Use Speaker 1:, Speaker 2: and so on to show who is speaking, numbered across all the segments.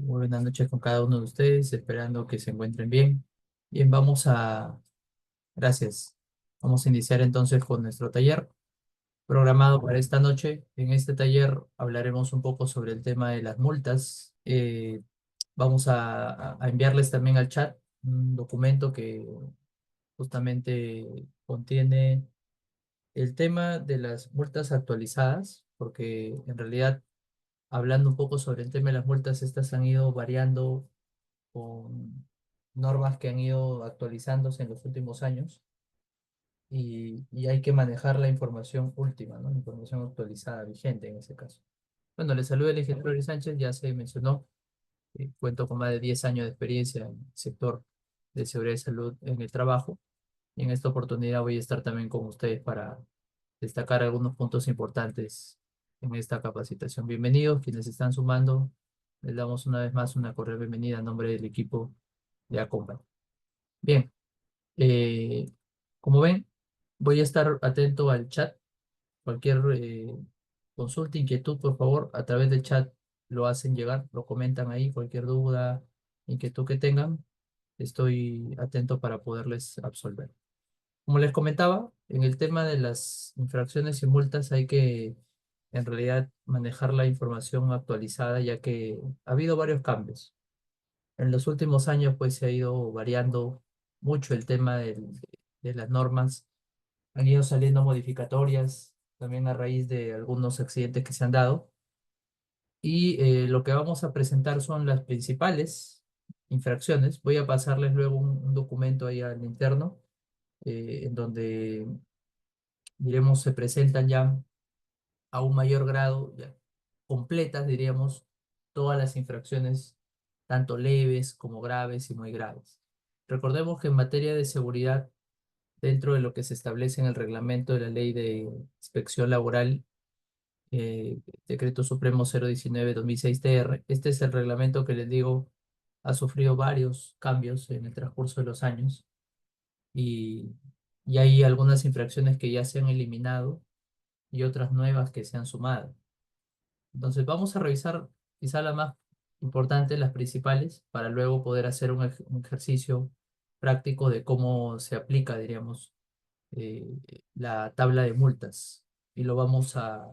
Speaker 1: Muy buenas noches con cada uno de ustedes, esperando que se encuentren bien. Bien, gracias. Vamos a iniciar entonces con nuestro taller programado para esta noche. En este taller hablaremos un poco sobre el tema de las multas. Vamos a enviarles también al chat un documento que justamente contiene el tema de las multas actualizadas, porque en realidad, hablando un poco sobre el tema de las multas, estas han ido variando con normas que han ido actualizándose en los últimos años y hay que manejar la información última, ¿no? La información actualizada, vigente en ese caso. Bueno, le saluda el ingeniero Luis Sánchez, ya se mencionó, cuento con más de 10 años de experiencia en el sector de seguridad y salud en el trabajo y en esta oportunidad voy a estar también con ustedes para destacar algunos puntos importantes en esta capacitación. Bienvenidos quienes se están sumando, les damos una vez más una cordial bienvenida a nombre del equipo de Acompany. Bien, eh, como ven, voy a estar atento al chat. Cualquier consulta, inquietud, por favor, a través del chat lo hacen llegar, lo comentan ahí, cualquier duda, inquietud que tengan, estoy atento para poderles absolver. Como les comentaba, en el tema de las infracciones y multas hay que en realidad manejar la información actualizada, ya que ha habido varios cambios. En los últimos años, pues se ha ido variando mucho el tema de las normas. Han ido saliendo modificatorias también a raíz de algunos accidentes que se han dado. Y lo que vamos a presentar son las principales infracciones. Voy a pasarles luego un documento ahí al interno, en donde, diremos, se presentan ya a un mayor grado, ya completas, diríamos, todas las infracciones, tanto leves como graves y muy graves. Recordemos que en materia de seguridad, dentro de lo que se establece en el reglamento de la Ley de Inspección Laboral, Decreto Supremo 019/2006 TR, este es el reglamento que les digo, ha sufrido varios cambios en el transcurso de los años y, y hay algunas infracciones que ya se han eliminado y otras nuevas que se han sumado. Entonces vamos a revisar quizá las más importantes, las principales, para luego poder hacer un ejercicio práctico de cómo se aplica, diríamos, eh, la tabla de multas. Y lo vamos a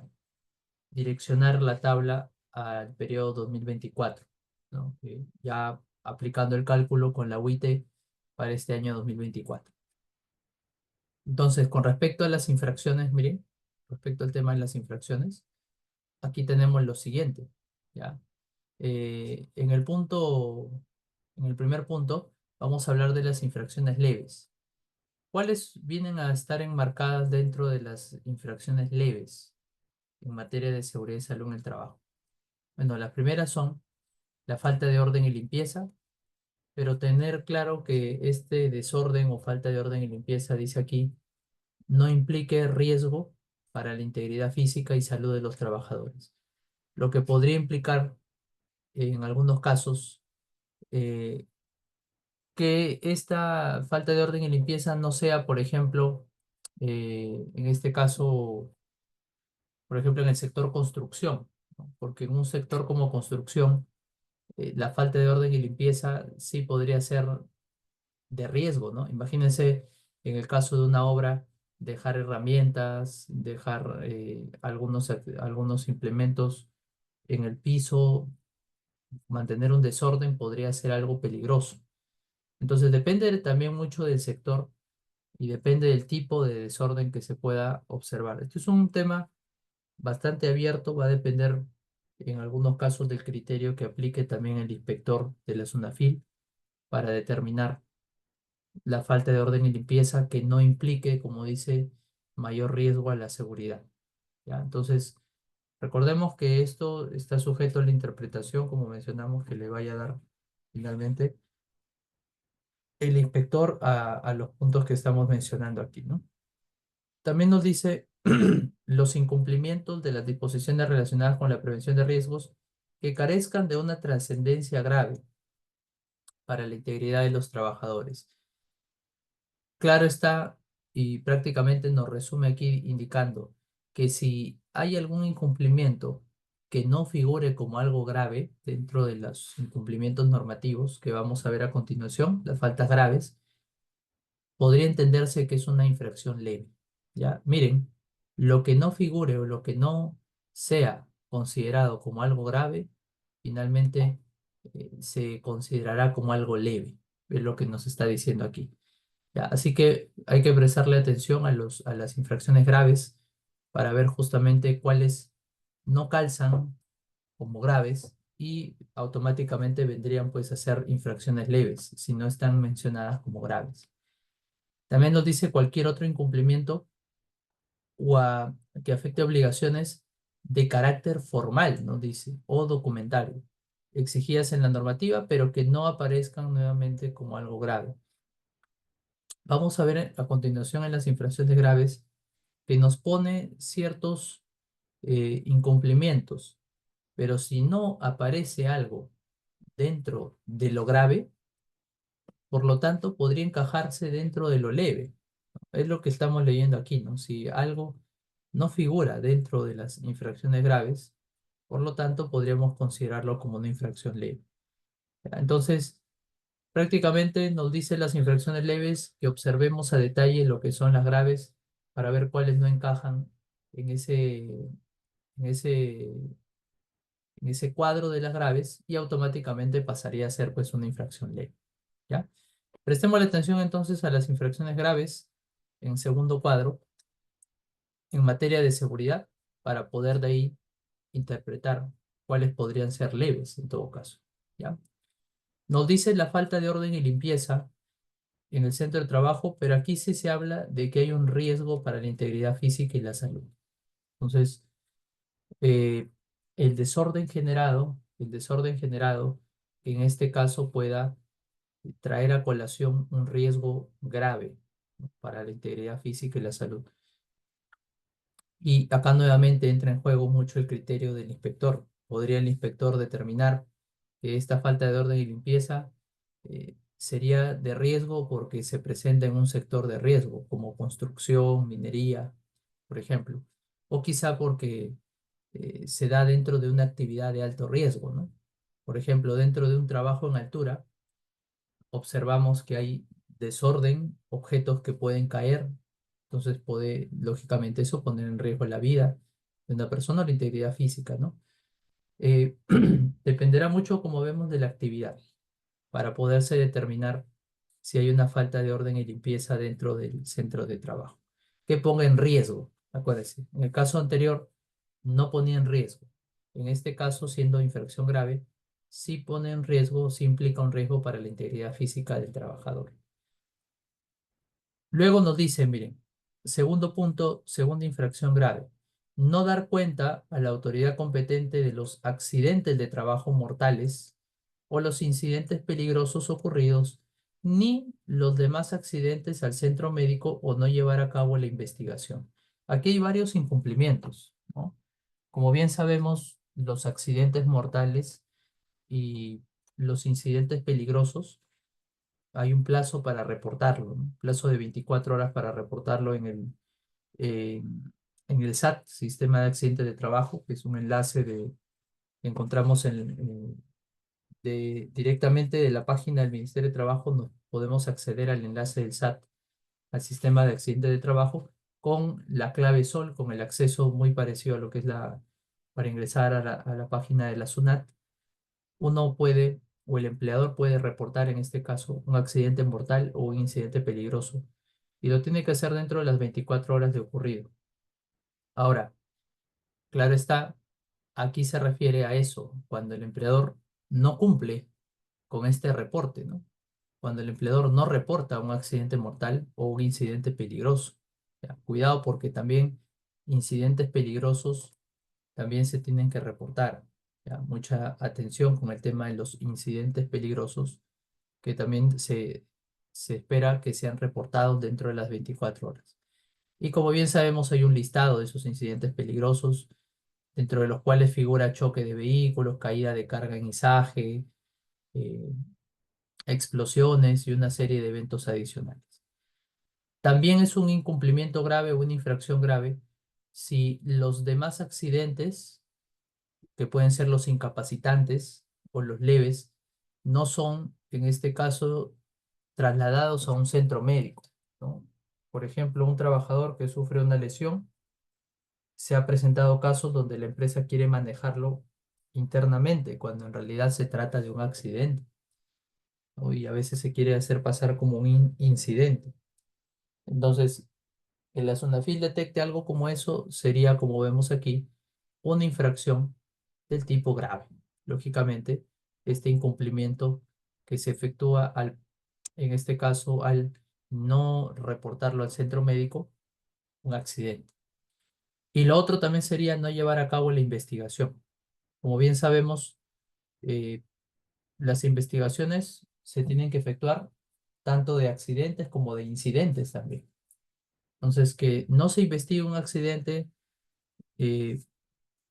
Speaker 1: direccionar la tabla al periodo 2024, ¿no? Ya aplicando el cálculo con la UIT para este año 2024. Entonces, con respecto a las infracciones, miren, respecto al tema de las infracciones, aquí tenemos lo siguiente, ¿ya? En el punto, en el primer punto, vamos a hablar de las infracciones leves. ¿Cuáles vienen a estar enmarcadas dentro de las infracciones leves en materia de seguridad y salud en el trabajo? Bueno, las primeras son la falta de orden y limpieza, pero tener claro que este desorden o falta de orden y limpieza, dice aquí, no implique riesgo para la integridad física y salud de los trabajadores, lo que podría implicar en algunos casos eh, que esta falta de orden y limpieza no sea, por ejemplo, en este caso, por ejemplo, en el sector construcción, ¿no? Porque en un sector como construcción, la falta de orden y limpieza sí podría ser de riesgo, ¿no? Imagínense en el caso de una obra, dejar herramientas, dejar algunos implementos en el piso, mantener un desorden podría ser algo peligroso. Entonces depende también mucho del sector y depende del tipo de desorden que se pueda observar. Este es un tema bastante abierto, va a depender en algunos casos del criterio que aplique también el inspector de la SUNAFIL para determinar la falta de orden y limpieza que no implique, como dice, mayor riesgo a la seguridad, ¿ya? Entonces, recordemos que esto está sujeto a la interpretación, como mencionamos, que le vaya a dar finalmente el inspector a los puntos que estamos mencionando aquí, ¿no? También nos dice los incumplimientos de las disposiciones relacionadas con la prevención de riesgos que carezcan de una trascendencia grave para la integridad de los trabajadores. Claro está, y prácticamente nos resume aquí indicando que si hay algún incumplimiento que no figure como algo grave dentro de los incumplimientos normativos que vamos a ver a continuación, las faltas graves, podría entenderse que es una infracción leve. ¿Ya? Miren, lo que no figure o lo que no sea considerado como algo grave, finalmente se considerará como algo leve, es lo que nos está diciendo aquí. ¿Ya? Así que hay que prestarle atención a las infracciones graves para ver justamente cuáles no calzan como graves y automáticamente vendrían pues a ser infracciones leves si no están mencionadas como graves. También nos dice cualquier otro incumplimiento que afecte obligaciones de carácter formal, nos dice, o documentario, exigidas en la normativa, pero que no aparezcan nuevamente como algo grave. Vamos a ver a continuación en las infracciones graves que nos pone ciertos incumplimientos, pero si no aparece algo dentro de lo grave, por lo tanto podría encajarse dentro de lo leve. Es lo que estamos leyendo aquí, ¿no? Si algo no figura dentro de las infracciones graves, por lo tanto podríamos considerarlo como una infracción leve. ¿Ya? Entonces, prácticamente nos dice las infracciones leves que observemos a detalle lo que son las graves para ver cuáles no encajan en en ese, en ese cuadro de las graves y automáticamente pasaría a ser pues una infracción leve. ¿Ya? Prestemos la atención entonces a las infracciones graves en segundo cuadro en materia de seguridad para poder de ahí interpretar cuáles podrían ser leves en todo caso. ¿Ya? Nos dice la falta de orden y limpieza en el centro de trabajo, pero aquí sí se habla de que hay un riesgo para la integridad física y la salud. Entonces, eh, el desorden generado, en este caso pueda traer a colación un riesgo grave, ¿no? Para la integridad física y la salud. Y acá nuevamente entra en juego mucho el criterio del inspector. ¿Podría el inspector determinar que esta falta de orden y limpieza sería de riesgo porque se presenta en un sector de riesgo, como construcción, minería, por ejemplo? O quizá porque se da dentro de una actividad de alto riesgo, ¿no? Por ejemplo, dentro de un trabajo en altura, observamos que hay desorden, objetos que pueden caer, entonces puede, lógicamente, eso poner en riesgo la vida de una persona o la integridad física, ¿no? Eh, dependerá mucho, como vemos, de la actividad para poderse determinar si hay una falta de orden y limpieza dentro del centro de trabajo. Que ponga en riesgo, acuérdense. En el caso anterior no ponía en riesgo. En este caso, siendo infracción grave, sí pone en riesgo, sí implica un riesgo para la integridad física del trabajador. Luego nos dicen, miren, segundo punto, segunda infracción grave, no dar cuenta a la autoridad competente de los accidentes de trabajo mortales o los incidentes peligrosos ocurridos, ni los demás accidentes al centro médico o no llevar a cabo la investigación. Aquí hay varios incumplimientos, ¿no? Como bien sabemos, los accidentes mortales y los incidentes peligrosos hay un plazo para reportarlo, ¿no? Un plazo de 24 horas para reportarlo eh, en el SAT, Sistema de Accidentes de Trabajo, que es un enlace que encontramos directamente de la página del Ministerio de Trabajo, nos podemos acceder al enlace del SAT, al Sistema de Accidentes de Trabajo, con la clave SOL, con el acceso muy parecido a lo que es para ingresar a la página de la SUNAT. Uno puede, o el empleador puede reportar en este caso un accidente mortal o un incidente peligroso y lo tiene que hacer dentro de las 24 horas de ocurrido. Ahora, claro está, aquí se refiere a eso, cuando el empleador no cumple con este reporte, ¿no? Cuando el empleador no reporta un accidente mortal o un incidente peligroso. Ya, cuidado porque también incidentes peligrosos también se tienen que reportar. Ya, mucha atención con el tema de los incidentes peligrosos que también se espera que sean reportados dentro de las 24 horas. Y como bien sabemos, hay un listado de esos incidentes peligrosos, dentro de los cuales figura choque de vehículos, caída de carga en izaje, eh, explosiones y una serie de eventos adicionales. También es un incumplimiento grave o una infracción grave si los demás accidentes que pueden ser los incapacitantes o los leves, no son, en este caso, trasladados a un centro médico, ¿no? Por ejemplo, un trabajador que sufre una lesión, se ha presentado casos donde la empresa quiere manejarlo internamente, cuando en realidad se trata de un accidente, ¿no? Y a veces se quiere hacer pasar como un incidente. Entonces, que la SUNAFIL detecte algo como eso sería, como vemos aquí, una infracción del tipo grave. Lógicamente, este incumplimiento que se efectúa en este caso, al no reportarlo al centro médico, un accidente. Y lo otro también sería no llevar a cabo la investigación. Como bien sabemos, eh, las investigaciones se tienen que efectuar tanto de accidentes como de incidentes también. Entonces, que no se investigue un accidente, eh,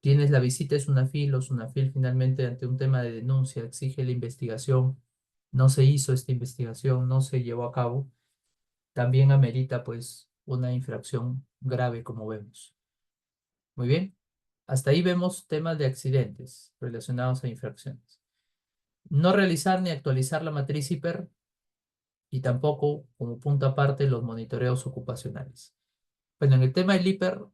Speaker 1: tienes la visita de Sunafil o Sunafil finalmente ante un tema de denuncia exige la investigación, no se hizo esta investigación, no se llevó a cabo, también amerita pues una infracción grave como vemos. Muy bien, hasta ahí vemos temas de accidentes relacionados a infracciones. No realizar ni actualizar la matriz hiper y tampoco como punto aparte los monitoreos ocupacionales. Bueno, en el tema del hiper,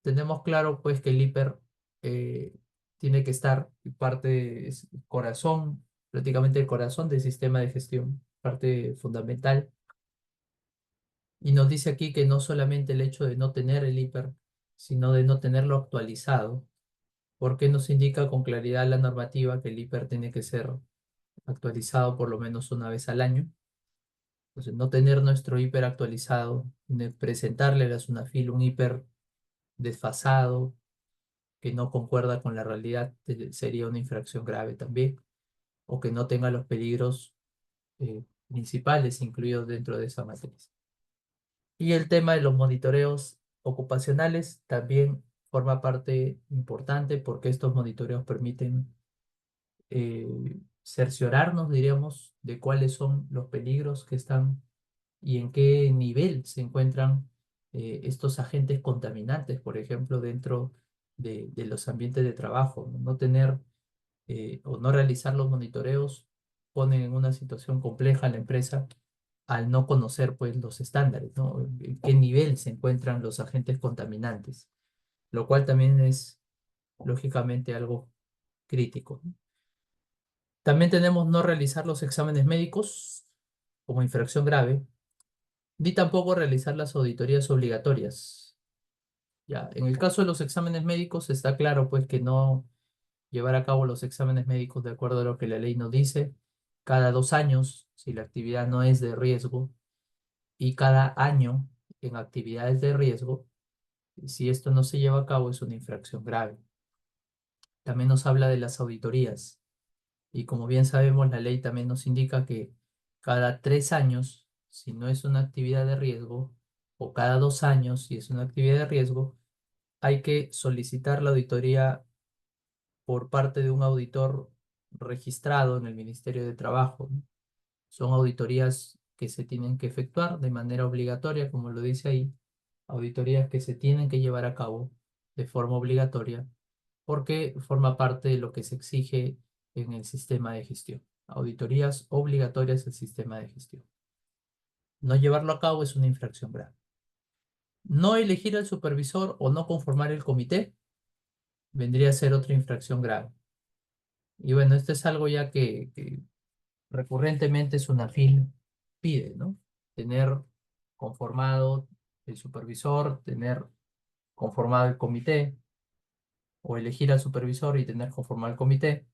Speaker 1: tenemos claro pues que el hiper eh, tiene que estar parte es corazón, prácticamente el corazón del sistema de gestión, parte fundamental. Y nos dice aquí que no solamente el hecho de no tener el hiper, sino de no tenerlo actualizado, porque nos indica con claridad la normativa que el hiper tiene que ser actualizado por lo menos una vez al año. Entonces, no tener nuestro hiper actualizado, presentarle a la SUNAFIL un hiper desfasado, que no concuerda con la realidad, sería una infracción grave también, o que no tenga los peligros principales incluidos dentro de esa matriz. Y el tema de los monitoreos ocupacionales también forma parte importante porque estos monitoreos permiten cerciorarnos, diríamos, de cuáles son los peligros que están y en qué nivel se encuentran estos agentes contaminantes, por ejemplo, dentro de los ambientes de trabajo. No tener o no realizar los monitoreos pone en una situación compleja a la empresa al no conocer pues los estándares, ¿no? En qué nivel se encuentran los agentes contaminantes, lo cual también es lógicamente algo crítico, ¿no? También tenemos no realizar los exámenes médicos como infracción grave, ni tampoco realizar las auditorías obligatorias. Ya, en el caso de los exámenes médicos está claro pues que no llevar a cabo los exámenes médicos de acuerdo a lo que la ley nos dice, cada 2 años si la actividad no es de riesgo y cada año en actividades de riesgo, si esto no se lleva a cabo es una infracción grave. También nos habla de las auditorías y como bien sabemos la ley también nos indica que cada 3 años, si no es una actividad de riesgo, o cada 2 años, si es una actividad de riesgo, hay que solicitar la auditoría por parte de un auditor registrado en el Ministerio de Trabajo, ¿no? Son auditorías que se tienen que efectuar de manera obligatoria, como lo dice ahí, auditorías que se tienen que llevar a cabo de forma obligatoria, porque forma parte de lo que se exige en el sistema de gestión. Auditorías obligatorias del sistema de gestión. No llevarlo a cabo es una infracción grave. No elegir al supervisor o no conformar el comité vendría a ser otra infracción grave. Y bueno, esto es algo ya que recurrentemente SUNAFIL pide, ¿no? Tener conformado el supervisor, tener conformado el comité, o elegir al supervisor y tener conformado el comité.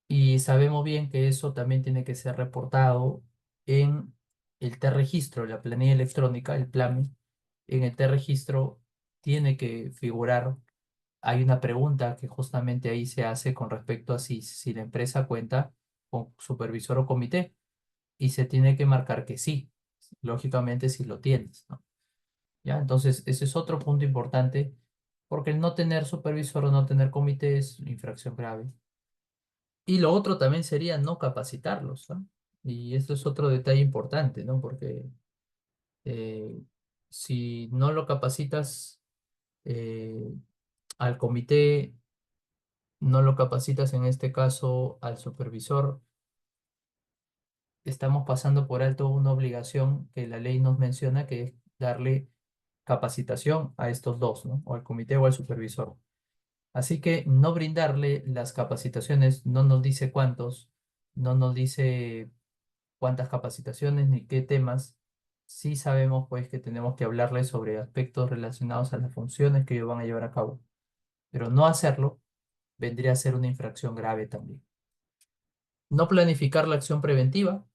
Speaker 1: Y sabemos bien que eso también tiene que ser reportado en el T-registro, la planilla electrónica, el PLAME. En el T-registro tiene que figurar, hay una pregunta que justamente ahí se hace con respecto a si la empresa cuenta con supervisor o comité y se tiene que marcar que sí, lógicamente si lo tienes, ¿no? ¿Ya? Entonces, ese es otro punto importante, porque el no tener supervisor o no tener comité es infracción grave. Y lo otro también sería no capacitarlos, ¿no? Y esto es otro detalle importante, ¿no? Porque eh, si no lo capacitas eh, al comité no lo capacitas en este caso al supervisor, estamos pasando por alto una obligación que la ley nos menciona, que es darle capacitación a estos dos, ¿no? O al comité o al supervisor. Así que no brindarle las capacitaciones no nos dice cuántos, no nos dice cuántas capacitaciones ni qué temas. Sí sabemos pues que tenemos que hablarles sobre aspectos relacionados a las funciones que ellos van a llevar a cabo, pero no hacerlo vendría a ser una infracción grave también. No planificar la acción preventiva.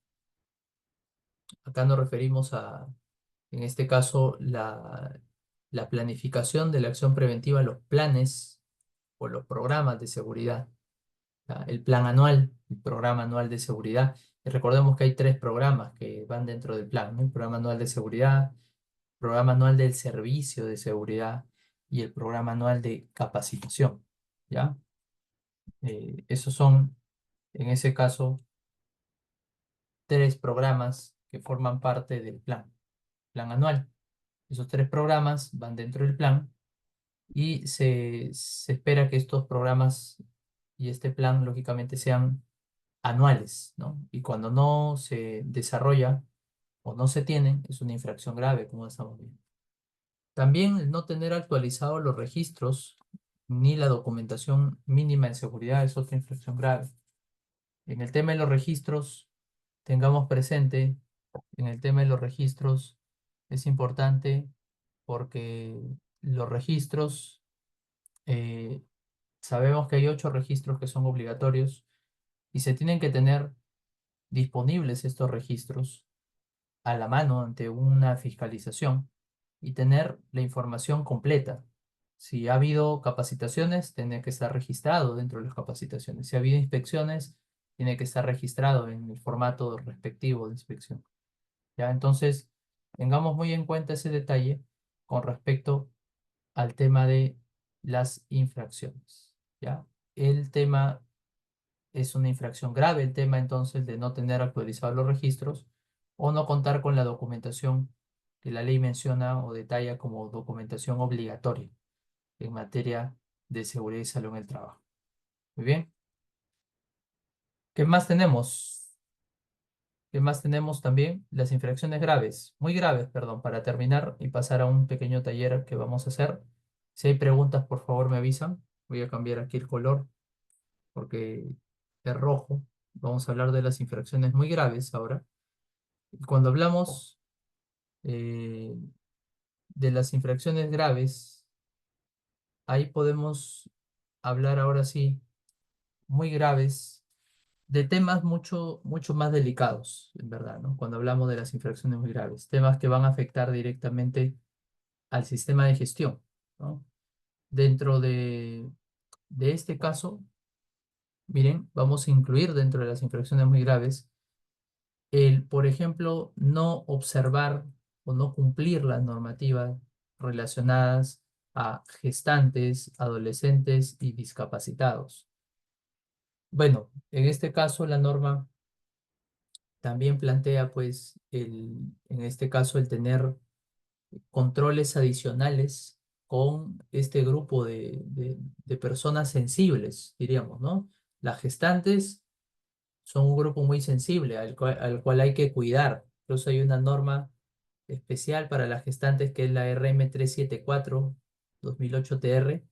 Speaker 1: Acá nos referimos a, en este caso, la planificación de la acción preventiva, los planes o los programas de seguridad. El plan anual, el programa anual de seguridad. Y recordemos que hay tres programas que van dentro del plan, ¿no? El programa anual de seguridad, el programa anual del servicio de seguridad y el programa anual de capacitación, ¿ya? Esos son, en ese caso, tres programas que forman parte del plan anual. Esos tres programas van dentro del plan y se espera que estos programas y este plan, lógicamente, sean anuales, ¿no? Y cuando no se desarrolla o no se tienen, es una infracción grave, como estamos viendo. También el no tener actualizados los registros ni la documentación mínima de seguridad es otra infracción grave. En el tema de los registros, tengamos presente, en el tema de los registros es importante porque los registros, eh, sabemos que hay 8 registros que son obligatorios y se tienen que tener disponibles estos registros a la mano ante una fiscalización y tener la información completa. Si ha habido capacitaciones, tiene que estar registrado dentro de las capacitaciones. Si ha habido inspecciones, tiene que estar registrado en el formato respectivo de inspección. ¿Ya? Entonces, tengamos muy en cuenta ese detalle con respecto al tema de las infracciones. ¿Ya? El tema es una infracción grave, el tema entonces de no tener actualizados los registros o no contar con la documentación que la ley menciona o detalla como documentación obligatoria en materia de seguridad y salud en el trabajo. Muy bien. ¿Qué más tenemos? ¿Qué más tenemos también? Las infracciones graves, muy graves, perdón, para terminar y pasar a un pequeño taller que vamos a hacer. Si hay preguntas, por favor me avisan. Voy a cambiar aquí el color porque es rojo. Vamos a hablar de las infracciones muy graves ahora. Y cuando hablamos eh, de las infracciones graves, ahí podemos hablar ahora sí, muy graves, de temas mucho, mucho más delicados, en verdad, ¿no? Cuando hablamos de las infracciones muy graves, temas que van a afectar directamente al sistema de gestión, ¿no? Dentro de este caso, miren, vamos a incluir dentro de las infracciones muy graves el, por ejemplo, no observar o no cumplir las normativas relacionadas a gestantes, adolescentes y discapacitados. Bueno, en este caso la norma también plantea, pues, en este caso el tener controles adicionales con este grupo de personas sensibles, diríamos, ¿no? Las gestantes son un grupo muy sensible al cual hay que cuidar. Incluso hay una norma especial para las gestantes que es la RM374-2008 TR,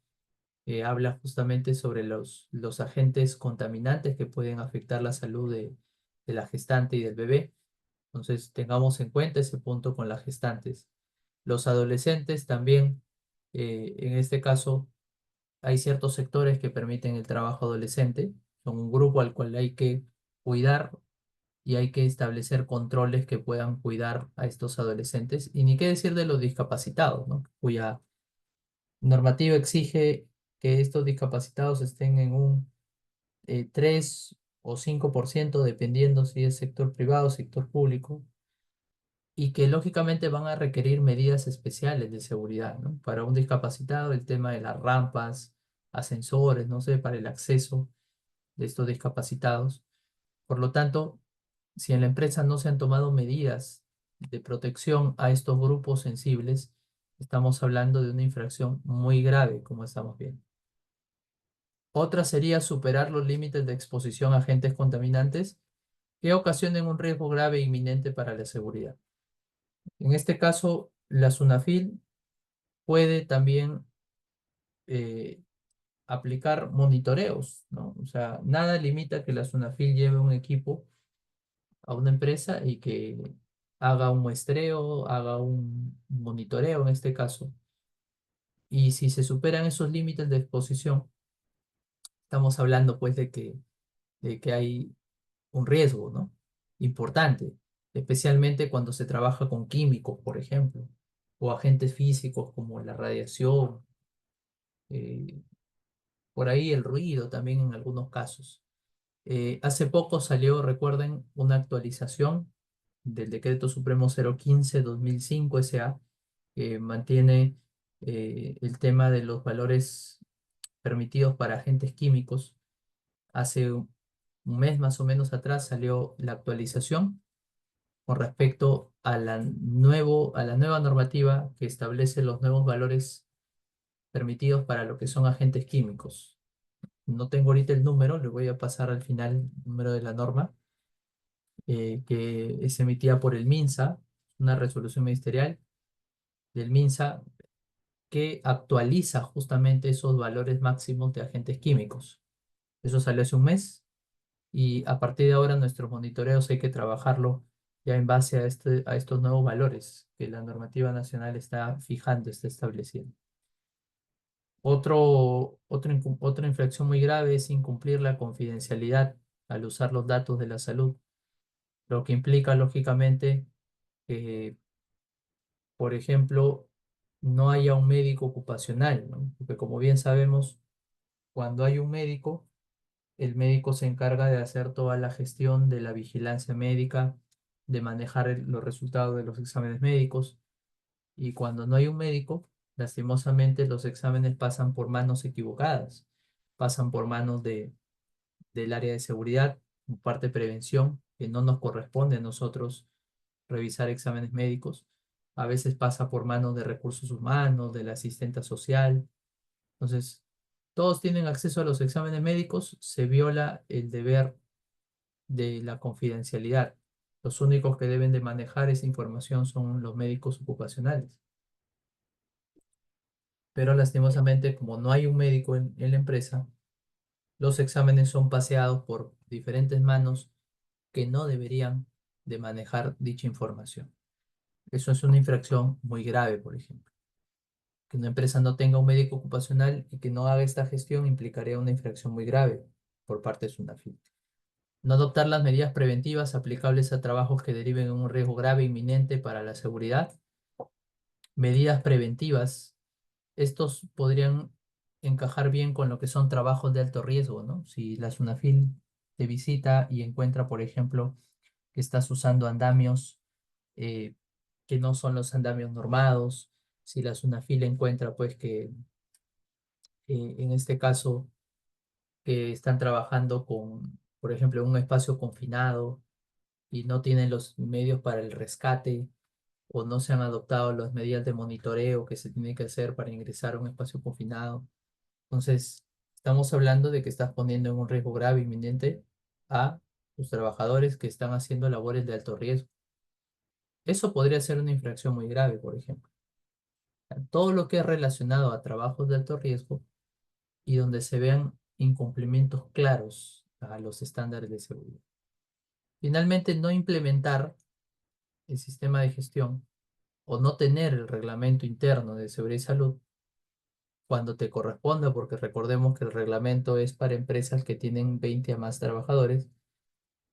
Speaker 1: que habla justamente sobre los agentes contaminantes que pueden afectar la salud de la gestante y del bebé. Entonces, tengamos en cuenta ese punto con las gestantes. Los adolescentes también, en este caso, hay ciertos sectores que permiten el trabajo adolescente. Son un grupo al cual hay que cuidar y hay que establecer controles que puedan cuidar a estos adolescentes. Y ni qué decir de los discapacitados, ¿no? Cuya normativa exige que estos discapacitados estén en un 3 o 5%, dependiendo si es sector privado o sector público, y que lógicamente van a requerir medidas especiales de seguridad, ¿no? Para un discapacitado, el tema de las rampas, ascensores, no sé, para el acceso de estos discapacitados. Por lo tanto, si en la empresa no se han tomado medidas de protección a estos grupos sensibles, estamos hablando de una infracción muy grave, como estamos viendo. Otra sería superar los límites de exposición a agentes contaminantes que ocasionen un riesgo grave e inminente para la seguridad. En este caso, la SUNAFIL puede también eh, aplicar monitoreos, ¿no? O sea, nada limita que la SUNAFIL lleve un equipo a una empresa y que haga un muestreo, haga un monitoreo en este caso. Y si se superan esos límites de exposición, estamos hablando pues de que hay un riesgo, ¿no? Importante, especialmente cuando se trabaja con químicos, por ejemplo, o agentes físicos como la radiación, eh, por ahí el ruido también en algunos casos. Hace poco salió, recuerden, una actualización del Decreto Supremo 015/2005 SA, que mantiene el tema de los valores permitidos para agentes químicos. Hace un mes más o menos atrás salió la actualización con respecto a la nueva normativa que establece los nuevos valores permitidos para lo que son agentes químicos. No tengo ahorita el número, le voy a pasar al final el número de la norma, que es emitida por el MINSA, una resolución ministerial del MINSA que actualiza justamente esos valores máximos de agentes químicos. Eso salió hace un mes y a partir de ahora nuestros monitoreos hay que trabajarlo ya en base a estos nuevos valores que la normativa nacional está fijando, está estableciendo. Otra infracción muy grave es incumplir la confidencialidad al usar los datos de la salud, lo que implica lógicamente que, por ejemplo, no haya un médico ocupacional, ¿no? Porque como bien sabemos, cuando hay un médico, el médico se encarga de hacer toda la gestión de la vigilancia médica, de manejar los resultados de los exámenes médicos, y cuando no hay un médico, lastimosamente los exámenes pasan por manos equivocadas, pasan por manos del área de seguridad, como parte de prevención, que no nos corresponde a nosotros revisar exámenes médicos. A veces pasa por manos de recursos humanos, de la asistenta social. Entonces, todos tienen acceso a los exámenes médicos, se viola el deber de la confidencialidad. Los únicos que deben de manejar esa información son los médicos ocupacionales. Pero lastimosamente, como no hay un médico en la empresa, los exámenes son paseados por diferentes manos que no deberían de manejar dicha información. Eso es una infracción muy grave, por ejemplo. Que una empresa no tenga un médico ocupacional y que no haga esta gestión implicaría una infracción muy grave por parte de SUNAFIL. No adoptar las medidas preventivas aplicables a trabajos que deriven en un riesgo grave e inminente para la seguridad. Medidas preventivas. Estos podrían encajar bien con lo que son trabajos de alto riesgo, ¿no? Si la SUNAFIL te visita y encuentra, por ejemplo, que estás usando andamios eh, que no son los andamios normados, si la SUNAFIL encuentra, pues, que en este caso que están trabajando con, por ejemplo, un espacio confinado y no tienen los medios para el rescate o no se han adoptado las medidas de monitoreo que se tiene que hacer para ingresar a un espacio confinado. Entonces, estamos hablando de que estás poniendo en un riesgo grave inminente a los trabajadores que están haciendo labores de alto riesgo. Eso podría ser una infracción muy grave, por ejemplo. Todo lo que es relacionado a trabajos de alto riesgo y donde se vean incumplimientos claros a los estándares de seguridad. Finalmente, no implementar el sistema de gestión o no tener el reglamento interno de seguridad y salud cuando te corresponda, porque recordemos que el reglamento es para empresas que tienen 20 a más trabajadores,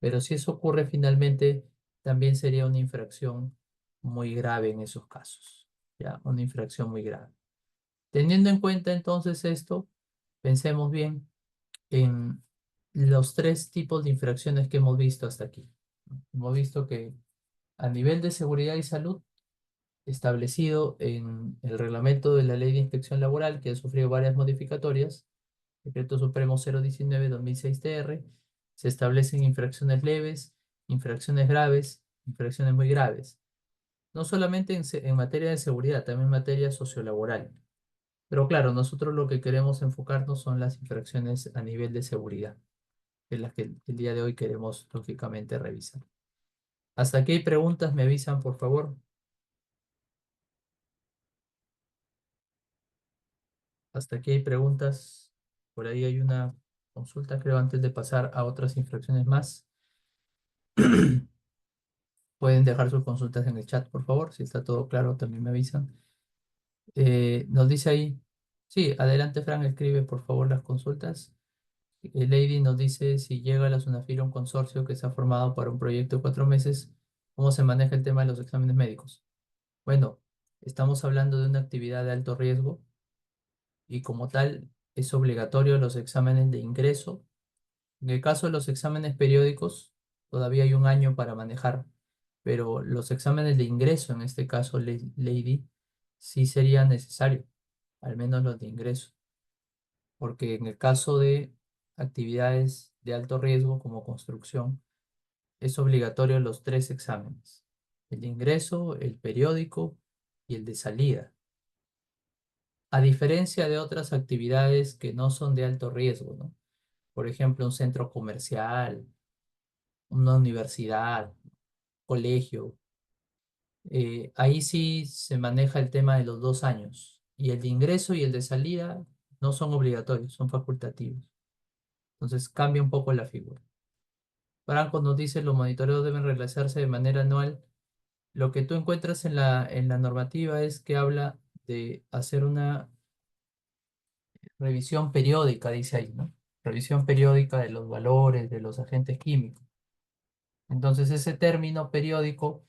Speaker 1: pero si eso ocurre finalmente, también sería una infracción muy grave en esos casos, ¿ya? Una infracción muy grave. Teniendo en cuenta entonces esto, pensemos bien en los tres tipos de infracciones que hemos visto hasta aquí. Hemos visto que a nivel de seguridad y salud, establecido en el reglamento de la Ley de Inspección Laboral, que ha sufrido varias modificatorias, Decreto Supremo 019/2006 TR, se establecen infracciones leves, infracciones graves, infracciones muy graves. No solamente en materia de seguridad, también en materia sociolaboral. Pero claro, nosotros lo que queremos enfocarnos son las infracciones a nivel de seguridad, que es las que el día de hoy queremos lógicamente revisar. Hasta aquí hay preguntas, me avisan por favor. Hasta aquí hay preguntas. Por ahí hay una consulta, creo, antes de pasar a otras infracciones más. Pueden dejar sus consultas en el chat, por favor. Si está todo claro, también me avisan. Nos dice ahí, sí, adelante, Fran, escribe por favor las consultas. Lady nos dice si llega a la Sunafil un consorcio que se ha formado para un proyecto de 4 meses, ¿cómo se maneja el tema de los exámenes médicos? Bueno, estamos hablando de una actividad de alto riesgo y como tal es obligatorio los exámenes de ingreso. En el caso de los exámenes periódicos, todavía hay un año para manejar, pero los exámenes de ingreso, en este caso, Lady, sí sería necesario, al menos los de ingreso, porque en el caso de actividades de alto riesgo como construcción, es obligatorio los tres exámenes, el de ingreso, el periódico y el de salida. A diferencia de otras actividades que no son de alto riesgo, ¿no? Por ejemplo, un centro comercial, una universidad, colegio, ahí sí se maneja el tema de los 2 años. Y el de ingreso y el de salida no son obligatorios, son facultativos. Entonces cambia un poco la figura. Franco nos dice los monitoreos deben realizarse de manera anual. Lo que tú encuentras en la normativa es que habla de hacer una revisión periódica, dice ahí, ¿no? Revisión periódica de los valores, de los agentes químicos. Entonces ese término periódico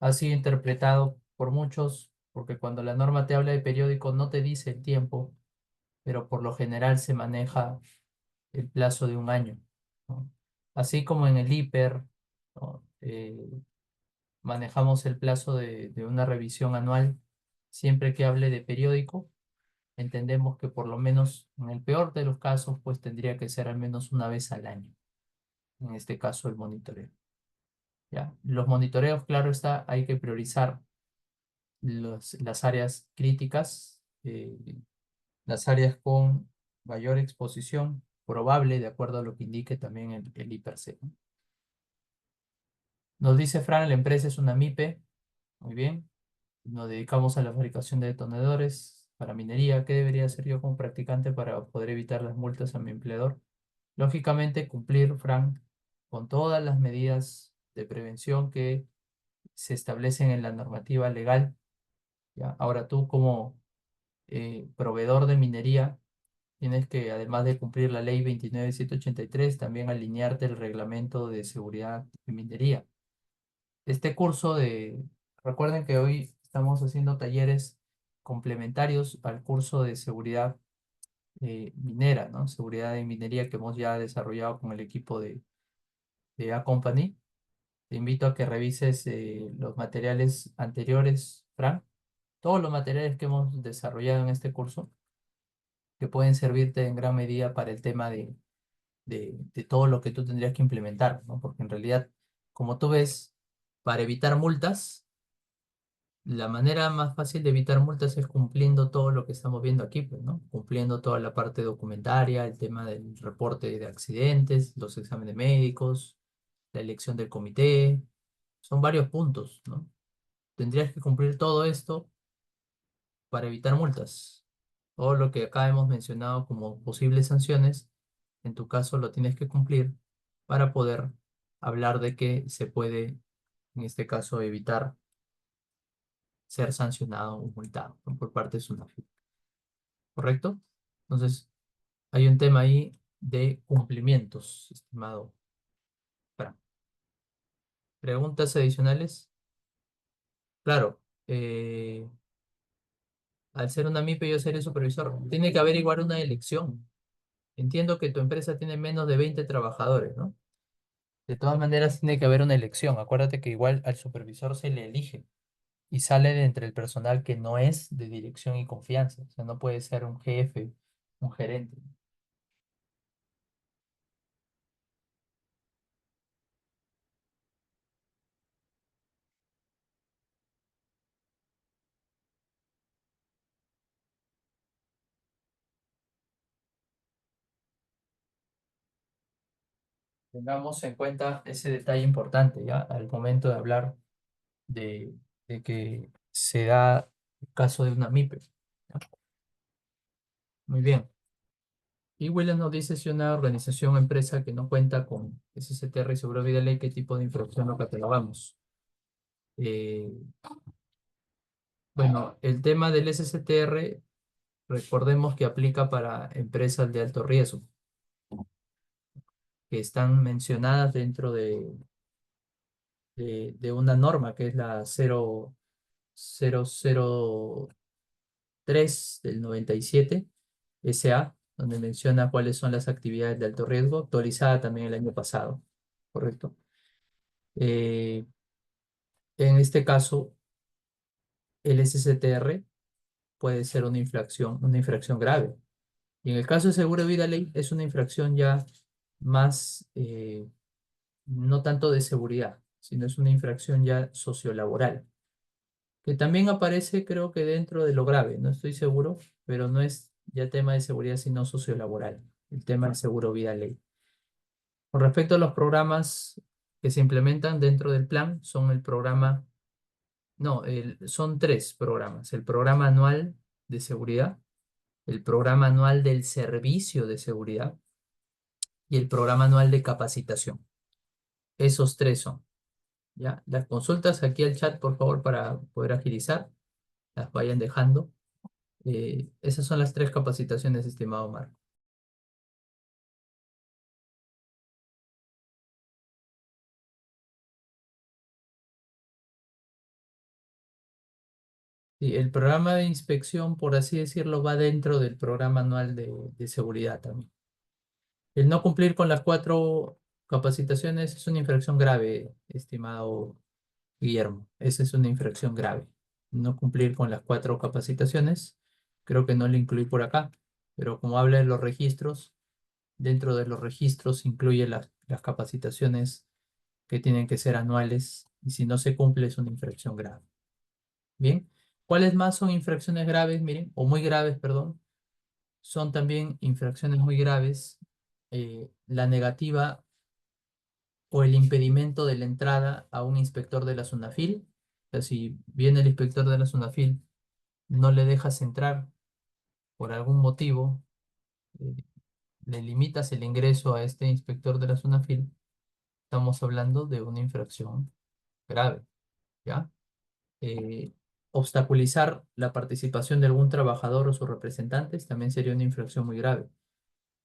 Speaker 1: ha sido interpretado por muchos, porque cuando la norma te habla de periódico no te dice el tiempo, pero por lo general se maneja el plazo de un año, ¿no? Así como en el hiper, ¿no? Manejamos el plazo de una revisión anual, siempre que hable de periódico, entendemos que por lo menos en el peor de los casos, pues tendría que ser al menos una vez al año, en este caso el monitoreo, ¿ya? Los monitoreos, claro está, hay que priorizar las áreas críticas, las áreas con mayor exposición probable, de acuerdo a lo que indique también el IPRC, ¿no? Nos dice Fran, la empresa es una MIPE, muy bien. Nos dedicamos a la fabricación de detonadores para minería. ¿Qué debería hacer yo como practicante para poder evitar las multas a mi empleador? Lógicamente, cumplir, Fran, con todas las medidas de prevención que se establecen en la normativa legal, ¿ya? Ahora tú como proveedor de minería, tienes que, además de cumplir la ley 29783, también alinearte el reglamento de seguridad de minería. Este curso recuerden que hoy estamos haciendo talleres complementarios al curso de seguridad minera, ¿no? Seguridad de minería que hemos ya desarrollado con el equipo de A-Company. Te invito a que revises los materiales anteriores, Frank, todos los materiales que hemos desarrollado en este curso que pueden servirte en gran medida para el tema de todo lo que tú tendrías que implementar, ¿no? Porque en realidad, como tú ves, para evitar multas, la manera más fácil de evitar multas es cumpliendo todo lo que estamos viendo aquí, pues, ¿no? Cumpliendo toda la parte documentaria, el tema del reporte de accidentes, los exámenes médicos, la elección del comité, son varios puntos, ¿no? Tendrías que cumplir todo esto para evitar multas. Todo lo que acá hemos mencionado como posibles sanciones, en tu caso lo tienes que cumplir para poder hablar de que se puede, en este caso, evitar ser sancionado o multado, ¿no? Por parte de SUNAFIL, ¿correcto? Entonces, hay un tema ahí de cumplimientos, estimado Fran. ¿Preguntas adicionales? Claro, al ser una MIPE y yo ser el supervisor, tiene que haber igual una elección. Entiendo que tu empresa tiene menos de 20 trabajadores, ¿no? De todas maneras, tiene que haber una elección. Acuérdate que igual al supervisor se le elige y sale de entre el personal que no es de dirección y confianza. O sea, no puede ser un jefe, un gerente. tengamos en cuenta ese detalle importante, ¿ya? Al momento de hablar de, de que se da el caso de una MIPE. ¿Ya? Muy bien. Y William nos dice si una organización o empresa que no cuenta con SSTR y seguro de vida ley, ¿qué tipo de infracción lo catalogamos? Eh, bueno, el tema del SSTR, recordemos que aplica para empresas de alto riesgo, que están mencionadas dentro de una norma que es la 0003 del 97 SA, donde menciona cuáles son las actividades de alto riesgo, actualizada también el año pasado, ¿correcto? Eh, en este caso, el SSTR puede ser una infracción grave. Y en el caso de seguro de vida ley, es una infracción ya más, no tanto de seguridad, sino es una infracción ya sociolaboral, que también aparece, creo que dentro de lo grave, no estoy seguro, pero no es ya tema de seguridad, sino sociolaboral, el tema del seguro vida ley. Con respecto a los programas que se implementan dentro del plan, son el programa, no, son tres programas, el programa anual de seguridad, el programa anual del servicio de seguridad y el programa anual de capacitación. Esos tres son, ¿ya? Las consultas aquí al chat, por favor, para poder agilizar, las vayan dejando. Esas son las tres capacitaciones, estimado Marco. Y el programa de inspección, por así decirlo, va dentro del programa anual de seguridad también. El no cumplir con las cuatro capacitaciones es una infracción grave, estimado Guillermo. Esa es una infracción grave. No cumplir con las cuatro capacitaciones, creo que no lo incluí por acá, pero como habla de los registros, dentro de los registros incluye las capacitaciones que tienen que ser anuales y si no se cumple es una infracción grave. Bien, ¿cuáles más son infracciones graves? Miren, o muy graves, perdón. Son también infracciones muy graves la negativa o el impedimento de la entrada a un inspector de la SUNAFIL. O sea, si viene el inspector de la SUNAFIL, no le dejas entrar por algún motivo, eh, le limitas el ingreso a este inspector de la SUNAFIL, estamos hablando de una infracción grave, ¿ya? Eh, obstaculizar la participación de algún trabajador o sus representantes también sería una infracción muy grave.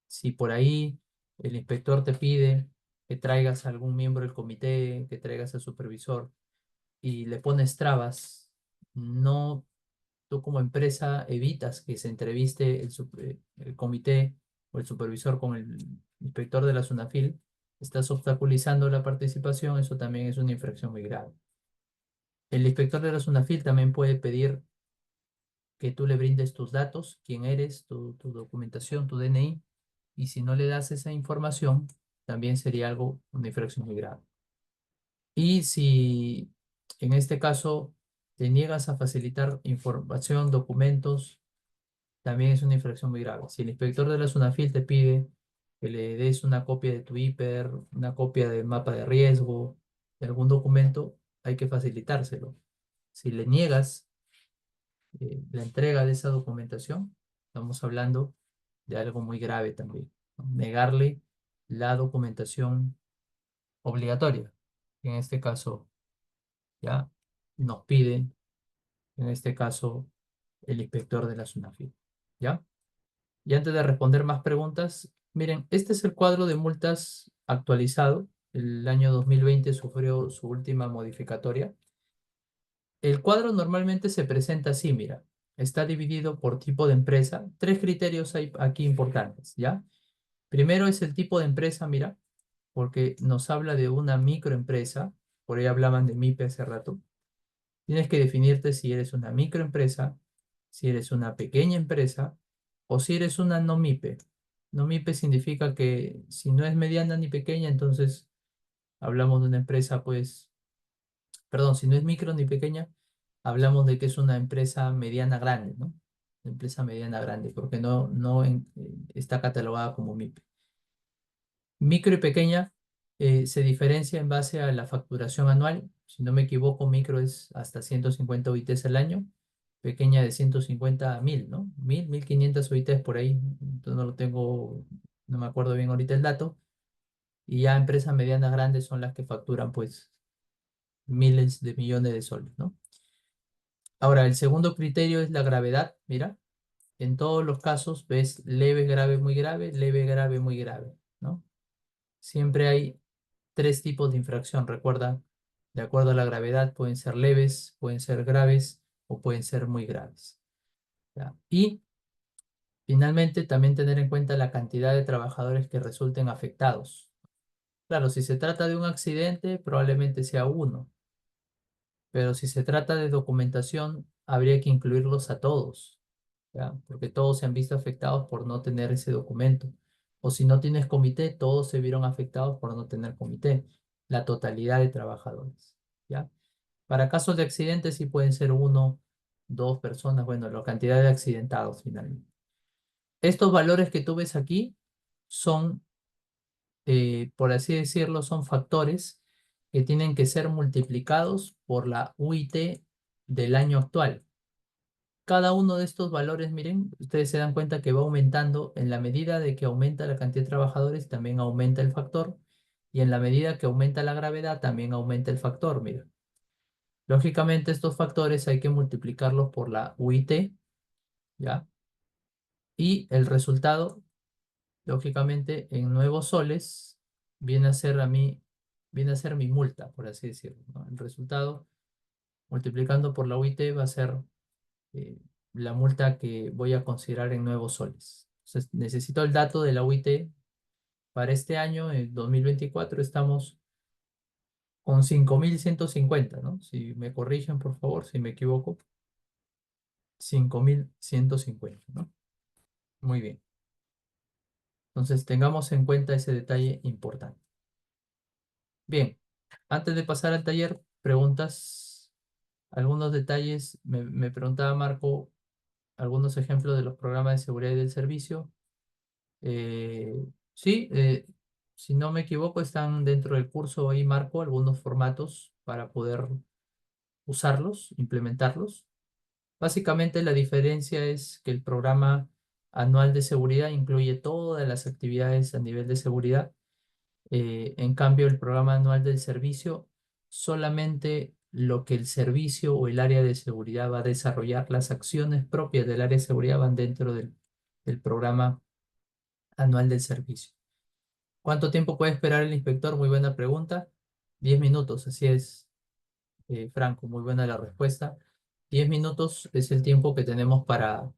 Speaker 1: Si por ahí el inspector te pide que traigas a algún miembro del comité, que traigas al supervisor y le pones trabas, no, tú como empresa evitas que se entreviste el comité o el supervisor con el inspector de la SUNAFIL, estás obstaculizando la participación, eso también es una infracción muy grave. El inspector de la SUNAFIL también puede pedir que tú le brindes tus datos, quién eres, tu documentación, tu DNI, y si no le das esa información, también sería algo, una infracción muy grave. Y si en este caso te niegas a facilitar información, documentos, también es una infracción muy grave. Si el inspector de la SUNAFIL te pide que le des una copia de tu hiper, una copia del mapa de riesgo, de algún documento, hay que facilitárselo. Si le niegas la entrega de esa documentación, estamos hablando de algo muy grave también, ¿no? Negarle la documentación obligatoria. En este caso, ya nos pide, en este caso, el inspector de la SUNAFIL. ¿Ya? Y antes de responder más preguntas, miren, este es el cuadro de multas actualizado. El año 2020 sufrió su última modificatoria. El cuadro normalmente se presenta así, mira. Está dividido por tipo de empresa. Tres criterios hay aquí importantes, ¿ya? Primero es el tipo de empresa, mira, porque nos habla de una microempresa. Por ahí hablaban de MIPE hace rato. Tienes que definirte si eres una microempresa, si eres una pequeña empresa o si eres una no MIPE. No MIPE significa que si no es mediana ni pequeña, entonces hablamos de una empresa, pues, perdón, si no es micro ni pequeña, hablamos de que es una empresa mediana grande, ¿no? Una empresa mediana grande, porque no está catalogada como MIPE. Micro y pequeña Se diferencia en base a la facturación anual. Si no me equivoco, micro es hasta 150 OITs al año, pequeña de 150 a 1000, ¿no? 1500 OITs por ahí. Entonces no lo tengo, no me acuerdo bien ahorita el dato. Y ya empresas medianas grandes son las que facturan pues miles de millones de soles, ¿no? Ahora, el segundo criterio es la gravedad. Mira, en todos los casos ves leve, grave, muy grave, leve, grave, muy grave, ¿no? Siempre hay tres tipos de infracción. Recuerda, de acuerdo a la gravedad, pueden ser leves, pueden ser graves o pueden ser muy graves. ¿Ya? Y finalmente, también tener en cuenta la cantidad de trabajadores que resulten afectados. Claro, si se trata de un accidente, probablemente sea uno, pero si se trata de documentación, habría que incluirlos a todos, ¿ya? Porque todos se han visto afectados por no tener ese documento. O si no tienes comité, todos se vieron afectados por no tener comité, la totalidad de trabajadores, ¿ya? Para casos de accidentes sí pueden ser uno, dos personas, bueno, la cantidad de accidentados finalmente. Estos valores que tú ves aquí son, por así decirlo, son factores que tienen que ser multiplicados por la UIT del año actual. Cada uno de estos valores, miren, ustedes se dan cuenta que va aumentando en la medida de que aumenta la cantidad de trabajadores, también aumenta el factor, y en la medida que aumenta la gravedad, también aumenta el factor, mira. Lógicamente, estos factores hay que multiplicarlos por la UIT, ¿ya? Y el resultado, lógicamente, en nuevos soles, viene a ser viene a ser mi multa, por así decirlo, ¿no? El resultado, multiplicando por la UIT, va a ser eh, la multa que voy a considerar en nuevos soles. Entonces, necesito el dato de la UIT para este año, en 2024, estamos con 5150, ¿no? Si me corrigen, por favor, si me equivoco, 5150, ¿no? Muy bien. Entonces, tengamos en cuenta ese detalle importante. Bien, antes de pasar al taller, preguntas, algunos detalles. Me preguntaba Marco algunos ejemplos de los programas de seguridad y del servicio. Sí, si no me equivoco, están dentro del curso ahí, Marco, algunos formatos para poder usarlos, implementarlos. Básicamente la diferencia es que el programa anual de seguridad incluye todas las actividades a nivel de seguridad. En cambio, el programa anual del servicio, solamente lo que el servicio o el área de seguridad va a desarrollar, las acciones propias del área de seguridad van dentro del programa anual del servicio. ¿Cuánto tiempo puede esperar el inspector? Muy buena pregunta. 10 minutos, así es, Franco, muy buena la respuesta. 10 minutos es el tiempo que tenemos para,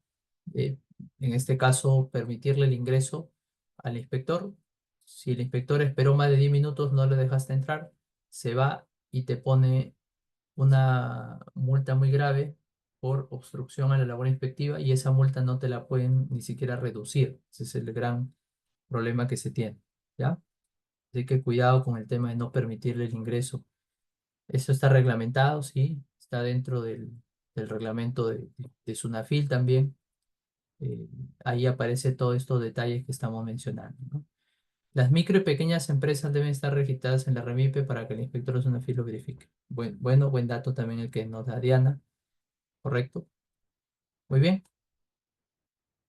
Speaker 1: eh, en este caso, permitirle el ingreso al inspector. Si el inspector esperó más de 10 minutos, no le dejaste entrar, se va y te pone una multa muy grave por obstrucción a la labor inspectiva y esa multa no te la pueden ni siquiera reducir. Ese es el gran problema que se tiene, ¿ya? Así que cuidado con el tema de no permitirle el ingreso. Eso está reglamentado, sí, está dentro del reglamento de SUNAFIL también. Eh, Ahí aparece todos estos detalles que estamos mencionando, ¿no? Las micro y pequeñas empresas deben estar registradas en la REMIPE para que el inspector de SUNAFIL lo verifique. Buen dato también el que nos da Diana, correcto. Muy bien.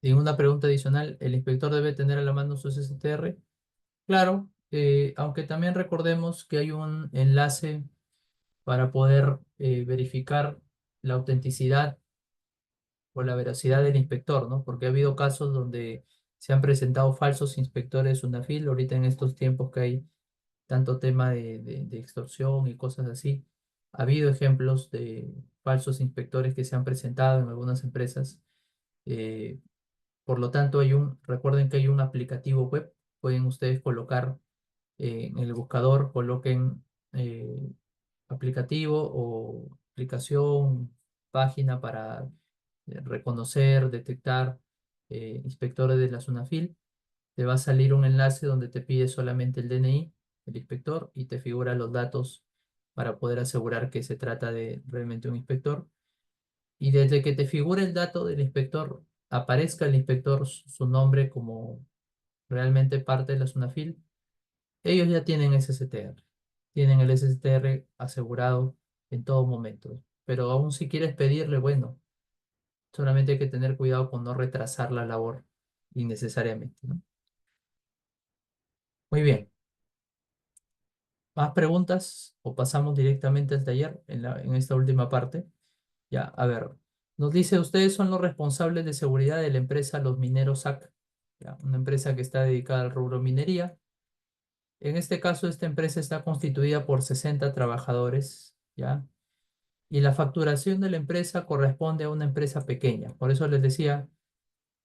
Speaker 1: Y una pregunta adicional, ¿el inspector debe tener a la mano su SSTR? Claro, aunque también recordemos que hay un enlace para poder verificar la autenticidad o la veracidad del inspector, ¿no? Porque ha habido casos donde se han presentado falsos inspectores UNAFIL, ahorita en estos tiempos que hay tanto tema de extorsión y cosas así. Ha habido ejemplos de falsos inspectores que se han presentado en algunas empresas. eh, por lo tanto, recuerden que hay un aplicativo web, pueden ustedes colocar en el buscador, coloquen aplicativo o aplicación, página para reconocer, detectar inspectores de la SUNAFIL. Te va a salir un enlace donde te pide solamente el DNI, el inspector, y te figura los datos para poder asegurar que se trata de realmente un inspector. Y desde que te figure el dato del inspector, aparezca el inspector su nombre como realmente parte de la SUNAFIL, ellos ya tienen SSTR, tienen el SSTR asegurado en todo momento. Pero aún si quieres pedirle, bueno, solamente hay que tener cuidado con no retrasar la labor innecesariamente, ¿no? Muy bien. ¿Más preguntas o pasamos directamente al taller en esta última parte? Ya, a ver. Nos dice, ustedes son los responsables de seguridad de la empresa Los Mineros SAC, ya, una empresa que está dedicada al rubro minería. En este caso, esta empresa está constituida por 60 trabajadores, ¿ya? Y la facturación de la empresa corresponde a una empresa pequeña. Por eso les decía,